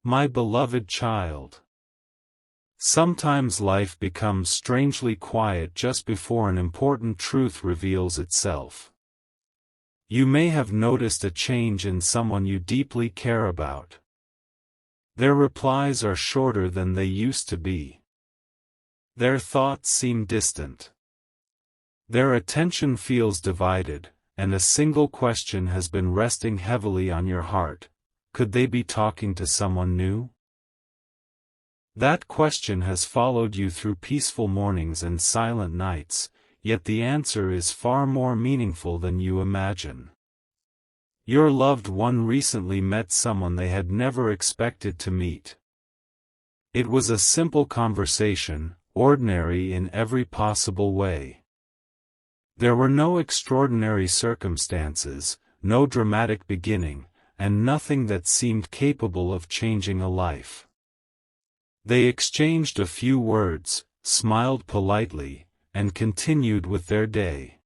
My beloved child. Sometimes life becomes strangely quiet just before an important truth reveals itself. You may have noticed a change in someone you deeply care about. Their replies are shorter than they used to be. Their thoughts seem distant. Their attention feels divided, and a single question has been resting heavily on your heart: could they be talking to someone new? That question has followed you through peaceful mornings and silent nights, yet the answer is far more meaningful than you imagine. Your loved one recently met someone they had never expected to meet. It was a simple conversation, ordinary in every possible way. There were no extraordinary circumstances, no dramatic beginning, and nothing that seemed capable of changing a life. They exchanged a few words, smiled politely, and continued with their day.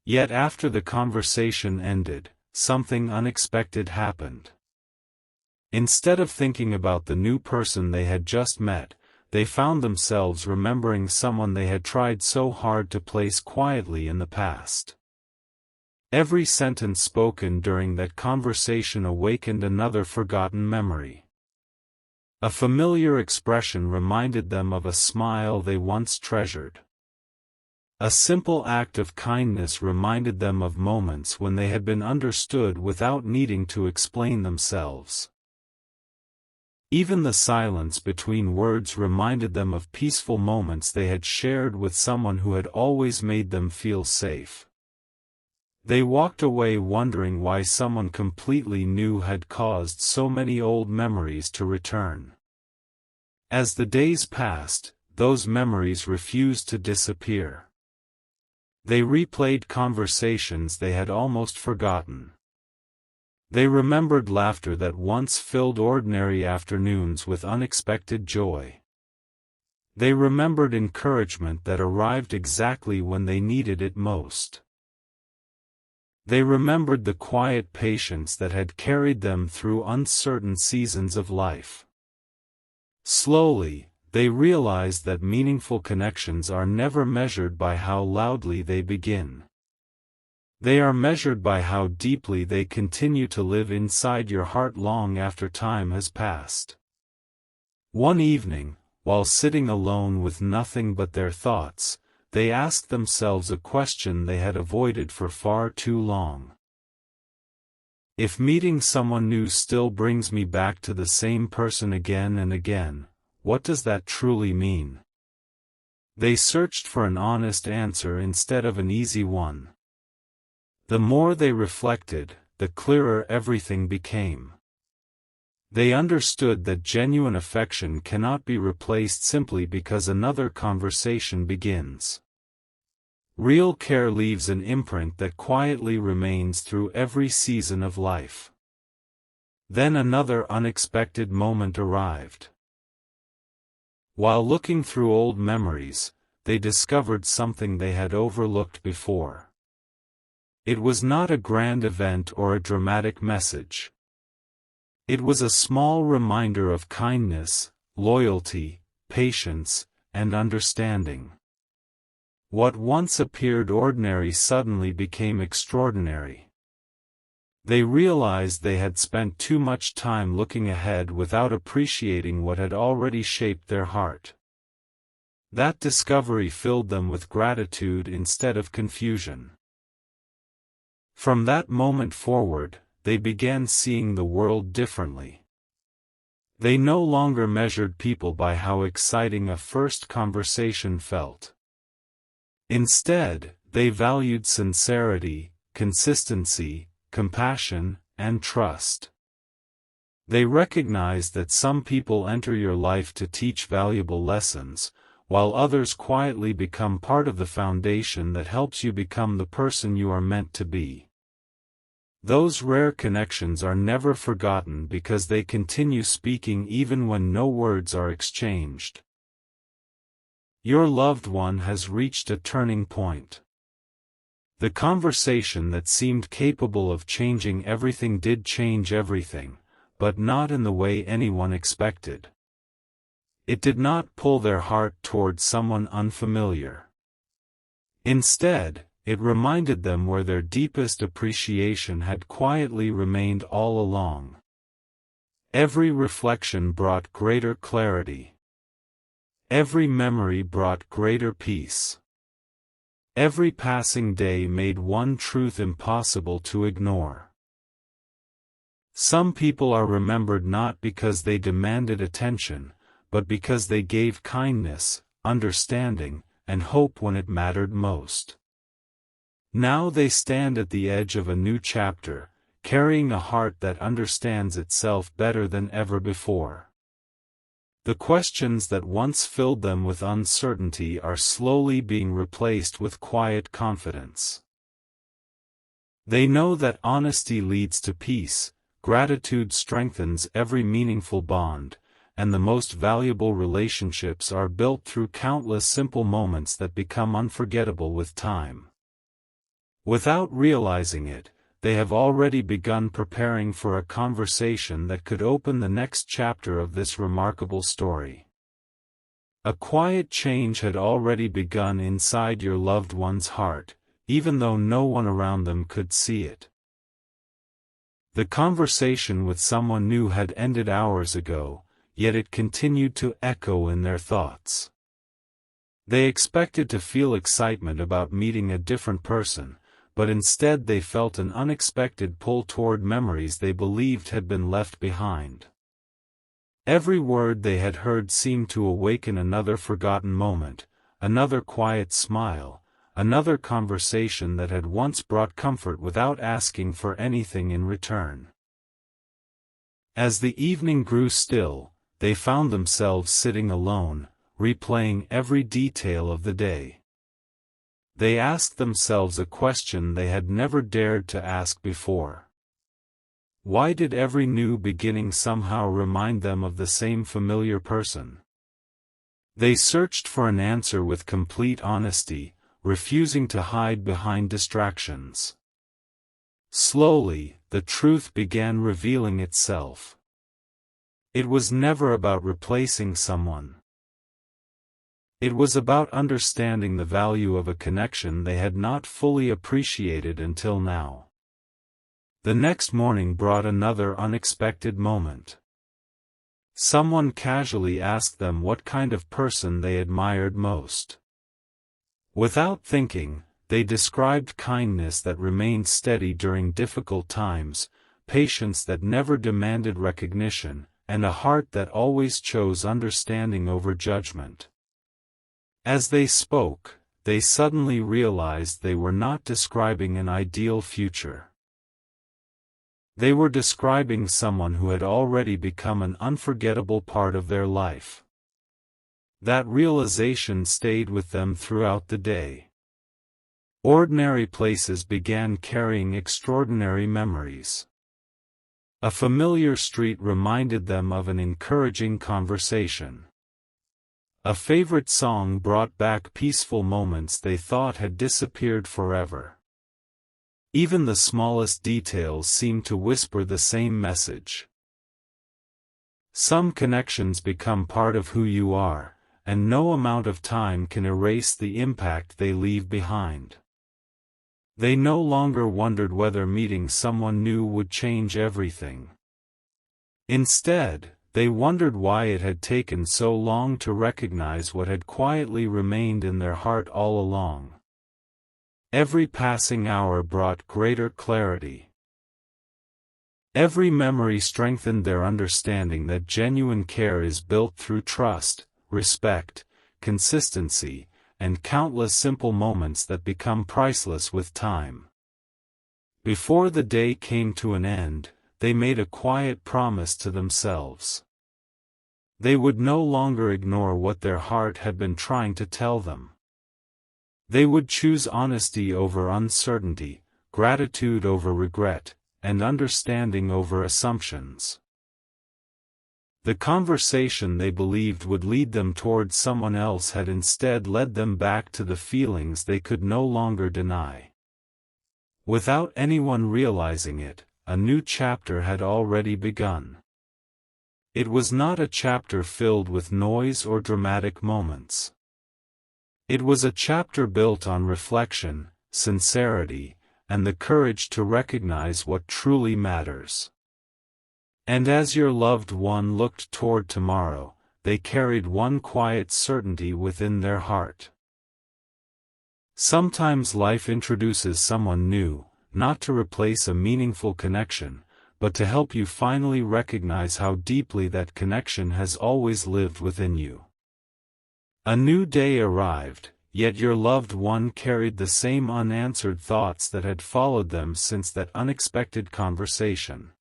Yet after the conversation ended, something unexpected happened. Instead of thinking about the new person they had just met, they found themselves remembering someone they had tried so hard to place quietly in the past. Every sentence spoken during that conversation awakened another forgotten memory. A familiar expression reminded them of a smile they once treasured. A simple act of kindness reminded them of moments when they had been understood without needing to explain themselves. Even the silence between words reminded them of peaceful moments they had shared with someone who had always made them feel safe. They walked away wondering why someone completely new had caused so many old memories to return. As the days passed, those memories refused to disappear. They replayed conversations they had almost forgotten. They remembered laughter that once filled ordinary afternoons with unexpected joy. They remembered encouragement that arrived exactly when they needed it most. They remembered the quiet patience that had carried them through uncertain seasons of life. Slowly, they realized that meaningful connections are never measured by how loudly they begin. They are measured by how deeply they continue to live inside your heart long after time has passed. One evening, while sitting alone with nothing but their thoughts, they asked themselves a question they had avoided for far too long. If meeting someone new still brings me back to the same person again and again, what does that truly mean? They searched for an honest answer instead of an easy one. The more they reflected, the clearer everything became. They understood that genuine affection cannot be replaced simply because another conversation begins. Real care leaves an imprint that quietly remains through every season of life. Then another unexpected moment arrived. While looking through old memories, they discovered something they had overlooked before. It was not a grand event or a dramatic message. It was a small reminder of kindness, loyalty, patience, and understanding. What once appeared ordinary suddenly became extraordinary. They realized they had spent too much time looking ahead without appreciating what had already shaped their heart. That discovery filled them with gratitude instead of confusion. From that moment forward, they began seeing the world differently. They no longer measured people by how exciting a first conversation felt. Instead, they valued sincerity, consistency, compassion, and trust. They recognized that some people enter your life to teach valuable lessons, while others quietly become part of the foundation that helps you become the person you are meant to be. Those rare connections are never forgotten because they continue speaking even when no words are exchanged. Your loved one has reached a turning point. The conversation that seemed capable of changing everything did change everything, but not in the way anyone expected. It did not pull their heart toward someone unfamiliar. Instead, it reminded them where their deepest appreciation had quietly remained all along. Every reflection brought greater clarity. Every memory brought greater peace. Every passing day made one truth impossible to ignore. Some people are remembered not because they demanded attention, but because they gave kindness, understanding, and hope when it mattered most. Now they stand at the edge of a new chapter, carrying a heart that understands itself better than ever before. The questions that once filled them with uncertainty are slowly being replaced with quiet confidence. They know that honesty leads to peace, gratitude strengthens every meaningful bond, and the most valuable relationships are built through countless simple moments that become unforgettable with time. Without realizing it, they have already begun preparing for a conversation that could open the next chapter of this remarkable story. A quiet change had already begun inside your loved one's heart, even though no one around them could see it. The conversation with someone new had ended hours ago, yet it continued to echo in their thoughts. They expected to feel excitement about meeting a different person, but instead they felt an unexpected pull toward memories they believed had been left behind. Every word they had heard seemed to awaken another forgotten moment, another quiet smile, another conversation that had once brought comfort without asking for anything in return. As the evening grew still, they found themselves sitting alone, replaying every detail of the day. They asked themselves a question they had never dared to ask before. Why did every new beginning somehow remind them of the same familiar person? They searched for an answer with complete honesty, refusing to hide behind distractions. Slowly, the truth began revealing itself. It was never about replacing someone. It was about understanding the value of a connection they had not fully appreciated until now. The next morning brought another unexpected moment. Someone casually asked them what kind of person they admired most. Without thinking, they described kindness that remained steady during difficult times, patience that never demanded recognition, and a heart that always chose understanding over judgment. As they spoke, they suddenly realized they were not describing an ideal future. They were describing someone who had already become an unforgettable part of their life. That realization stayed with them throughout the day. Ordinary places began carrying extraordinary memories. A familiar street reminded them of an encouraging conversation. A favorite song brought back peaceful moments they thought had disappeared forever. Even the smallest details seemed to whisper the same message. Some connections become part of who you are, and no amount of time can erase the impact they leave behind. They no longer wondered whether meeting someone new would change everything. Instead, they wondered why it had taken so long to recognize what had quietly remained in their heart all along. Every passing hour brought greater clarity. Every memory strengthened their understanding that genuine care is built through trust, respect, consistency, and countless simple moments that become priceless with time. Before the day came to an end, they made a quiet promise to themselves. They would no longer ignore what their heart had been trying to tell them. They would choose honesty over uncertainty, gratitude over regret, and understanding over assumptions. The conversation they believed would lead them towards someone else had instead led them back to the feelings they could no longer deny. Without anyone realizing it, a new chapter had already begun. It was not a chapter filled with noise or dramatic moments. It was a chapter built on reflection, sincerity, and the courage to recognize what truly matters. And as your loved one looked toward tomorrow, they carried one quiet certainty within their heart. Sometimes life introduces someone new, not to replace a meaningful connection, but to help you finally recognize how deeply that connection has always lived within you. A new day arrived, yet your loved one carried the same unanswered thoughts that had followed them since that unexpected conversation.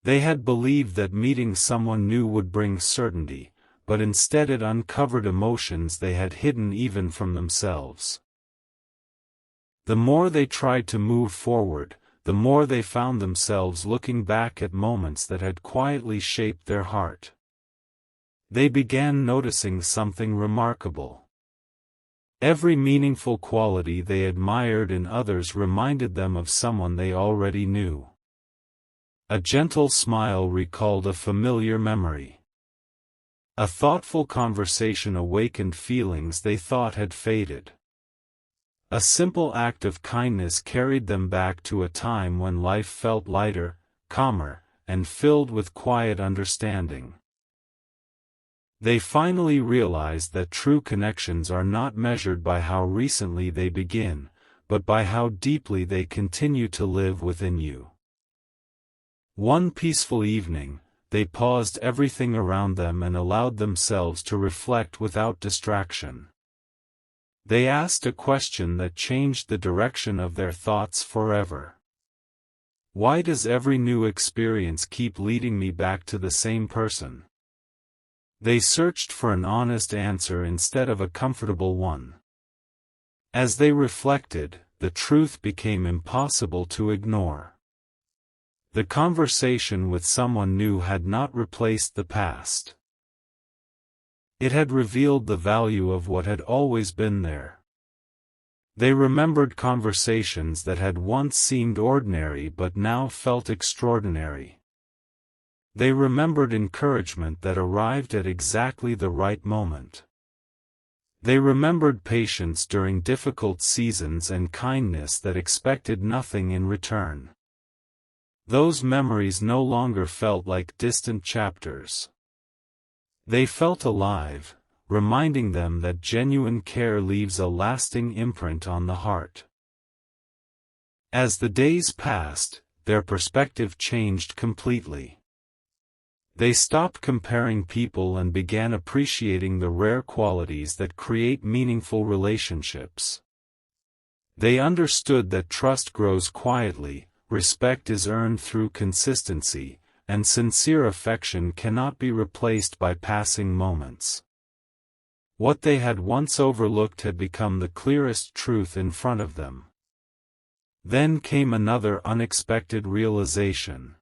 They had believed that meeting someone new would bring certainty, but instead it uncovered emotions they had hidden even from themselves. The more they tried to move forward, the more they found themselves looking back at moments that had quietly shaped their heart. They began noticing something remarkable. Every meaningful quality they admired in others reminded them of someone they already knew. A gentle smile recalled a familiar memory. A thoughtful conversation awakened feelings they thought had faded. A simple act of kindness carried them back to a time when life felt lighter, calmer, and filled with quiet understanding. They finally realized that true connections are not measured by how recently they begin, but by how deeply they continue to live within you. One peaceful evening, they paused everything around them and allowed themselves to reflect without distraction. They asked a question that changed the direction of their thoughts forever. Why does every new experience keep leading me back to the same person? They searched for an honest answer instead of a comfortable one. As they reflected, the truth became impossible to ignore. The conversation with someone new had not replaced the past. It had revealed the value of what had always been there. They remembered conversations that had once seemed ordinary but now felt extraordinary. They remembered encouragement that arrived at exactly the right moment. They remembered patience during difficult seasons and kindness that expected nothing in return. Those memories no longer felt like distant chapters. They felt alive, reminding them that genuine care leaves a lasting imprint on the heart. As the days passed, their perspective changed completely. They stopped comparing people and began appreciating the rare qualities that create meaningful relationships. They understood that trust grows quietly, respect is earned through consistency, and sincere affection cannot be replaced by passing moments. What they had once overlooked had become the clearest truth in front of them. Then came another unexpected realization.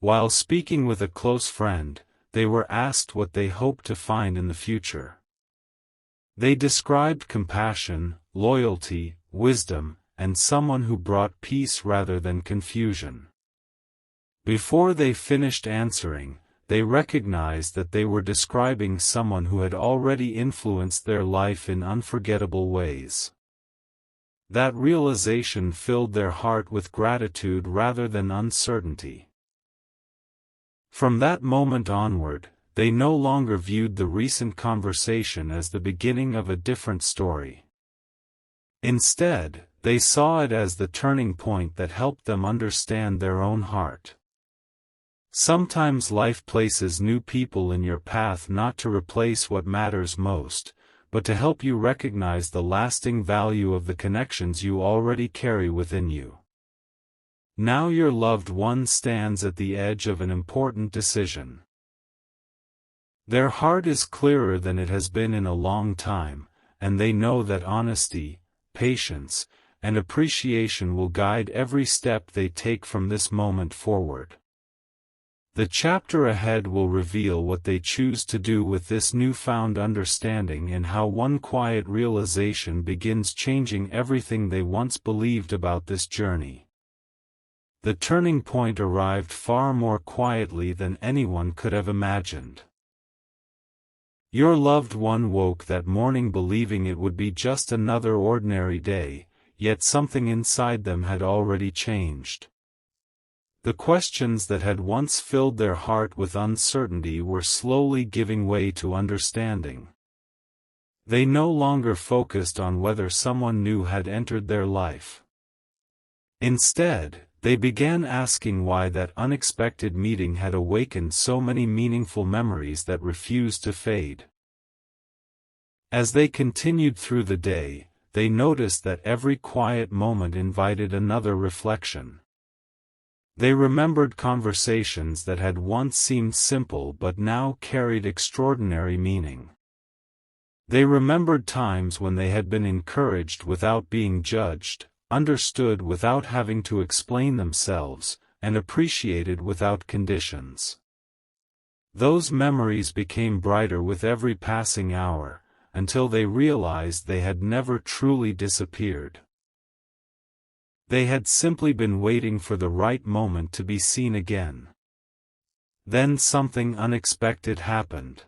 While speaking with a close friend, they were asked what they hoped to find in the future. They described compassion, loyalty, wisdom, and someone who brought peace rather than confusion. Before they finished answering, they recognized that they were describing someone who had already influenced their life in unforgettable ways. That realization filled their heart with gratitude rather than uncertainty. From that moment onward, they no longer viewed the recent conversation as the beginning of a different story. Instead, they saw it as the turning point that helped them understand their own heart. Sometimes life places new people in your path not to replace what matters most, but to help you recognize the lasting value of the connections you already carry within you. Now your loved one stands at the edge of an important decision. Their heart is clearer than it has been in a long time, and they know that honesty, patience, and appreciation will guide every step they take from this moment forward. The chapter ahead will reveal what they choose to do with this newfound understanding and how one quiet realization begins changing everything they once believed about this journey. The turning point arrived far more quietly than anyone could have imagined. Your loved one woke that morning believing it would be just another ordinary day, yet something inside them had already changed. The questions that had once filled their heart with uncertainty were slowly giving way to understanding. They no longer focused on whether someone new had entered their life. Instead, they began asking why that unexpected meeting had awakened so many meaningful memories that refused to fade. As they continued through the day, they noticed that every quiet moment invited another reflection. They remembered conversations that had once seemed simple but now carried extraordinary meaning. They remembered times when they had been encouraged without being judged, understood without having to explain themselves, and appreciated without conditions. Those memories became brighter with every passing hour, until they realized they had never truly disappeared. They had simply been waiting for the right moment to be seen again. Then something unexpected happened.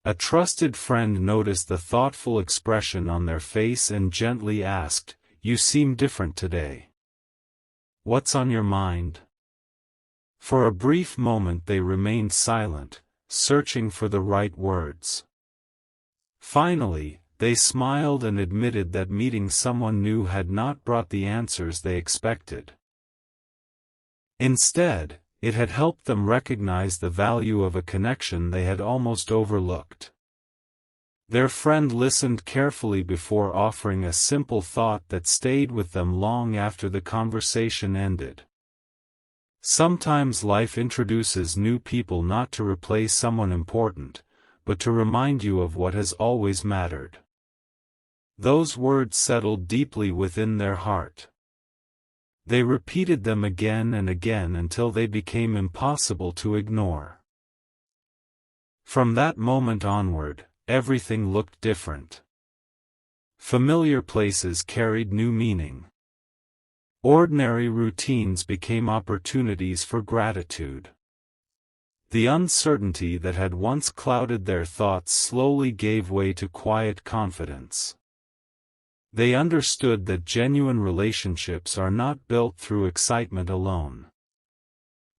A trusted friend noticed the thoughtful expression on their face and gently asked, "You seem different today. What's on your mind?" For a brief moment they remained silent, searching for the right words. Finally, they smiled and admitted that meeting someone new had not brought the answers they expected. Instead, it had helped them recognize the value of a connection they had almost overlooked. Their friend listened carefully before offering a simple thought that stayed with them long after the conversation ended. Sometimes life introduces new people not to replace someone important, but to remind you of what has always mattered. Those words settled deeply within their heart. They repeated them again and again until they became impossible to ignore. From that moment onward, everything looked different. Familiar places carried new meaning. Ordinary routines became opportunities for gratitude. The uncertainty that had once clouded their thoughts slowly gave way to quiet confidence. They understood that genuine relationships are not built through excitement alone.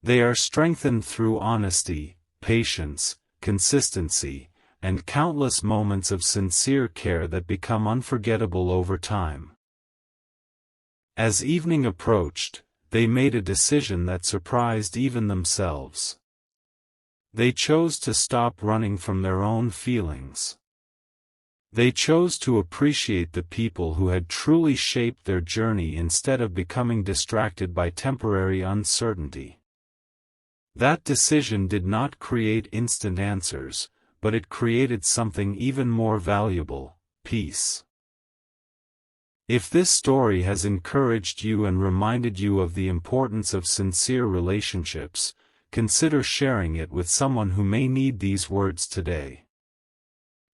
They are strengthened through honesty, patience, consistency, and countless moments of sincere care that become unforgettable over time. As evening approached, they made a decision that surprised even themselves. They chose to stop running from their own feelings. They chose to appreciate the people who had truly shaped their journey instead of becoming distracted by temporary uncertainty. That decision did not create instant answers, but it created something even more valuable: peace. If this story has encouraged you and reminded you of the importance of sincere relationships, consider sharing it with someone who may need these words today.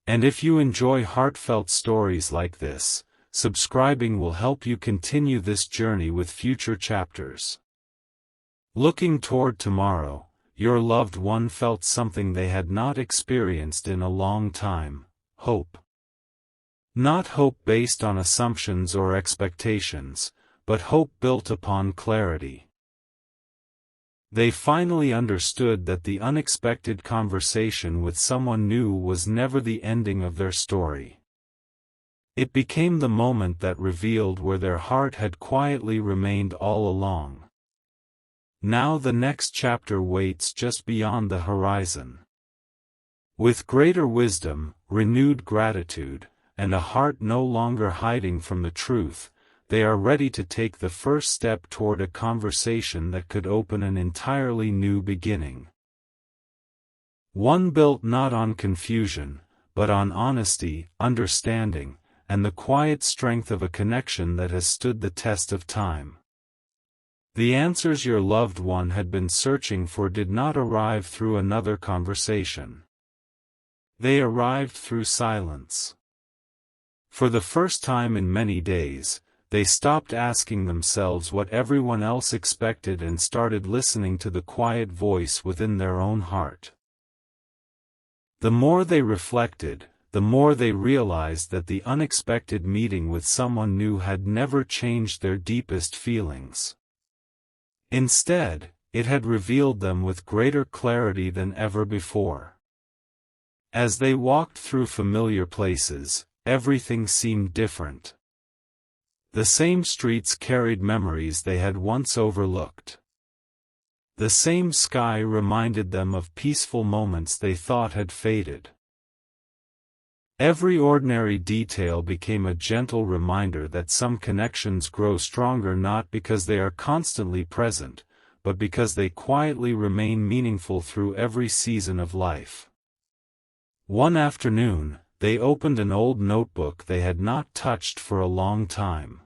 And if you enjoy heartfelt stories like this, subscribing will help you continue this journey with future chapters. Looking toward tomorrow, your loved one felt something they had not experienced in a long time: hope. Not hope based on assumptions or expectations, but hope built upon clarity. They finally understood that the unexpected conversation with someone new was never the ending of their story. It became the moment that revealed where their heart had quietly remained all along. Now the next chapter waits just beyond the horizon. With greater wisdom, renewed gratitude, and a heart no longer hiding from the truth, they are ready to take the first step toward a conversation that could open an entirely new beginning. One built not on confusion, but on honesty, understanding, and the quiet strength of a connection that has stood the test of time. The answers your loved one had been searching for did not arrive through another conversation. They arrived through silence. For the first time in many days, they stopped asking themselves what everyone else expected and started listening to the quiet voice within their own heart. The more they reflected, the more they realized that the unexpected meeting with someone new had never changed their deepest feelings. Instead, it had revealed them with greater clarity than ever before. As they walked through familiar places, everything seemed different. The same streets carried memories they had once overlooked. The same sky reminded them of peaceful moments they thought had faded. Every ordinary detail became a gentle reminder that some connections grow stronger not because they are constantly present, but because they quietly remain meaningful through every season of life. One afternoon, they opened an old notebook they had not touched for a long time.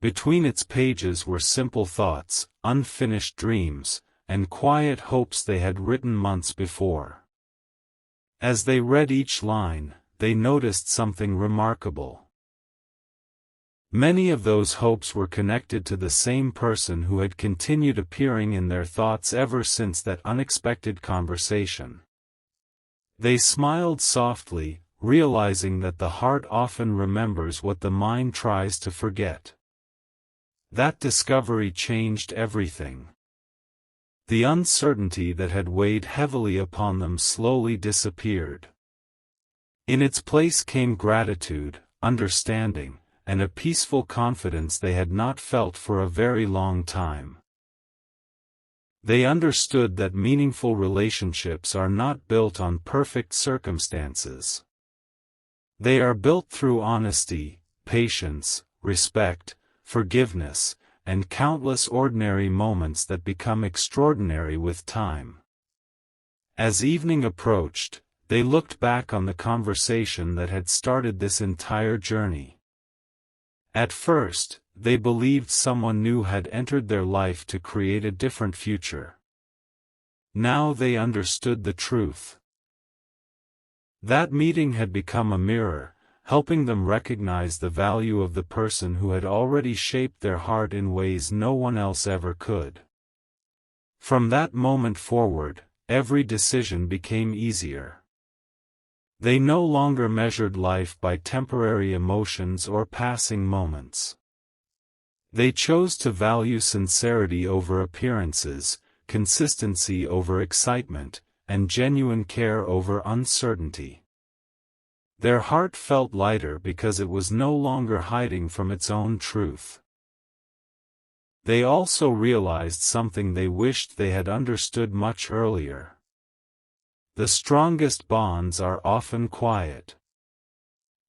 Between its pages were simple thoughts, unfinished dreams, and quiet hopes they had written months before. As they read each line, they noticed something remarkable. Many of those hopes were connected to the same person who had continued appearing in their thoughts ever since that unexpected conversation. They smiled softly, realizing that the heart often remembers what the mind tries to forget. That discovery changed everything. The uncertainty that had weighed heavily upon them slowly disappeared. In its place came gratitude, understanding, and a peaceful confidence they had not felt for a very long time. They understood that meaningful relationships are not built on perfect circumstances. They are built through honesty, patience, respect, forgiveness, and countless ordinary moments that become extraordinary with time. As evening approached, they looked back on the conversation that had started this entire journey. At first, they believed someone new had entered their life to create a different future. Now they understood the truth. That meeting had become a mirror, helping them recognize the value of the person who had already shaped their heart in ways no one else ever could. From that moment forward, every decision became easier. They no longer measured life by temporary emotions or passing moments. They chose to value sincerity over appearances, consistency over excitement, and genuine care over uncertainty. Their heart felt lighter because it was no longer hiding from its own truth. They also realized something they wished they had understood much earlier. The strongest bonds are often quiet.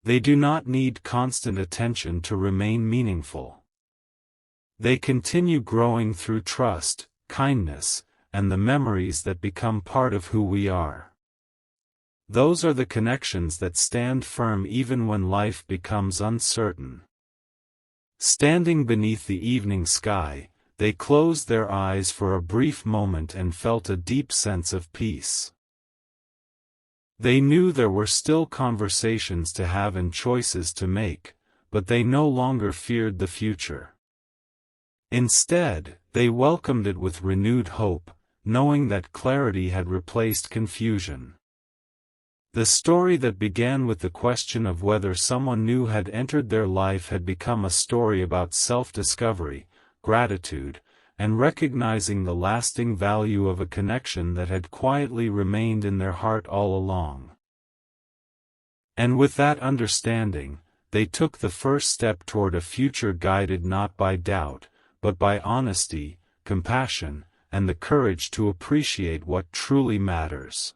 They do not need constant attention to remain meaningful. They continue growing through trust, kindness, and the memories that become part of who we are. Those are the connections that stand firm even when life becomes uncertain. Standing beneath the evening sky, they closed their eyes for a brief moment and felt a deep sense of peace. They knew there were still conversations to have and choices to make, but they no longer feared the future. Instead, they welcomed it with renewed hope, knowing that clarity had replaced confusion. The story that began with the question of whether someone new had entered their life had become a story about self-discovery, gratitude, and recognizing the lasting value of a connection that had quietly remained in their heart all along. And with that understanding, they took the first step toward a future guided not by doubt, but by honesty, compassion, and the courage to appreciate what truly matters.